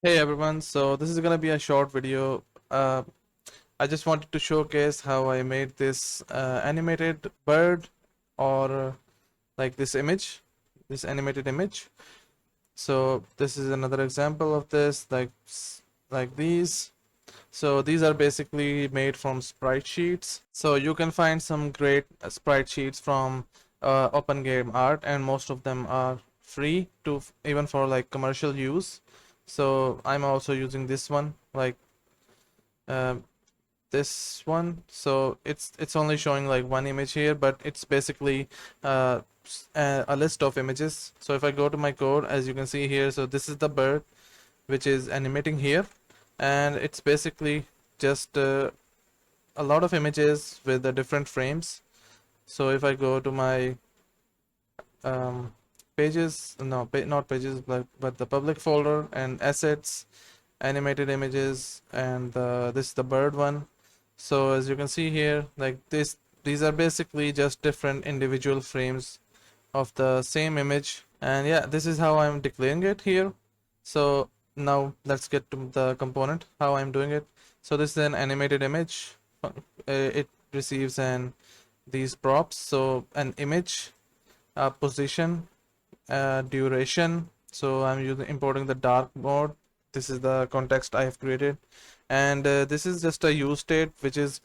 Hey everyone, so this is gonna be a short video. Uh, I just wanted to showcase how I made this animated bird or like this animated image. So this is another example of this, like these. So these are basically made from sprite sheets. So you can find some great sprite sheets from open game art, and most of them are free to even for like commercial use. So I'm also using this one, like um, this one. So it's only showing like one image here, but it's basically a list of images. So if I go to my code, as you can see here, so this is the bird which is animating here, and it's basically just a lot of images with the different frames. So if I go to my um, pages, no, not pages, but the public folder and assets, animated images, and this is the bird one. So as you can see here, like these are basically just different individual frames of the same image. And yeah, this is how I'm declaring it here. So now let's get to the component, how I'm doing it. So this is an animated image. It receives an these props. So an image, position, duration. So I'm using importing the dark mode. This is the context I have created, and this is just a use state, which is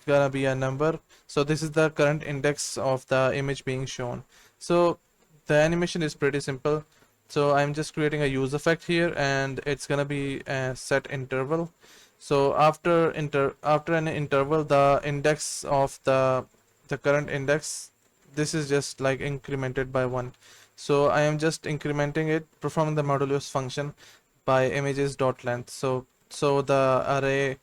gonna be a number. So this is the current index of the image being shown. So the animation is pretty simple. So I'm just creating a use effect here, and it's gonna be a set interval. So after an interval, the index of the current index, this is just like incremented by one. So I am just incrementing it, performing the modulus function by images dot length. So the array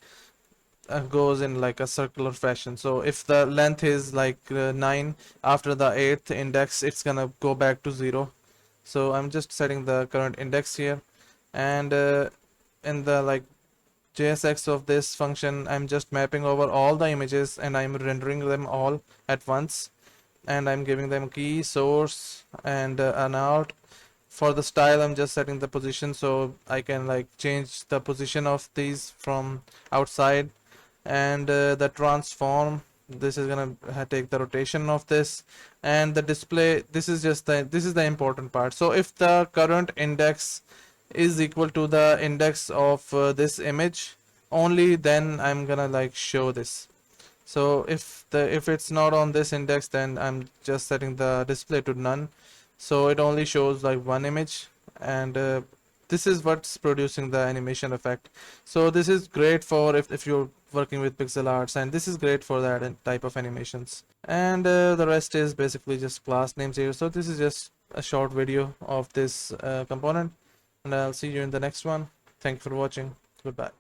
goes in like a circular fashion. So if the length is like 9, after the 8th index it's gonna go back to 0. So I'm just setting the current index here, and in the like JSX of this function, I'm just mapping over all the images and I'm rendering them all at once, and I'm giving them key, source, and an out. For the style, I'm just setting the position so I can like change the position of these from outside. And the transform, this is gonna take the rotation of this. And the display, this is the important part. So if the current index is equal to the index of this image, only then I'm gonna like show this. So if it's not on this index, then I'm just setting the display to none, so it only shows like one image. And this is what's producing the animation effect. So this is great for if you're working with pixel arts, and this is great for that type of animations. And the rest is basically just class names here. So this is just a short video of this component, and I'll see you in the next one. Thank you for watching. Goodbye.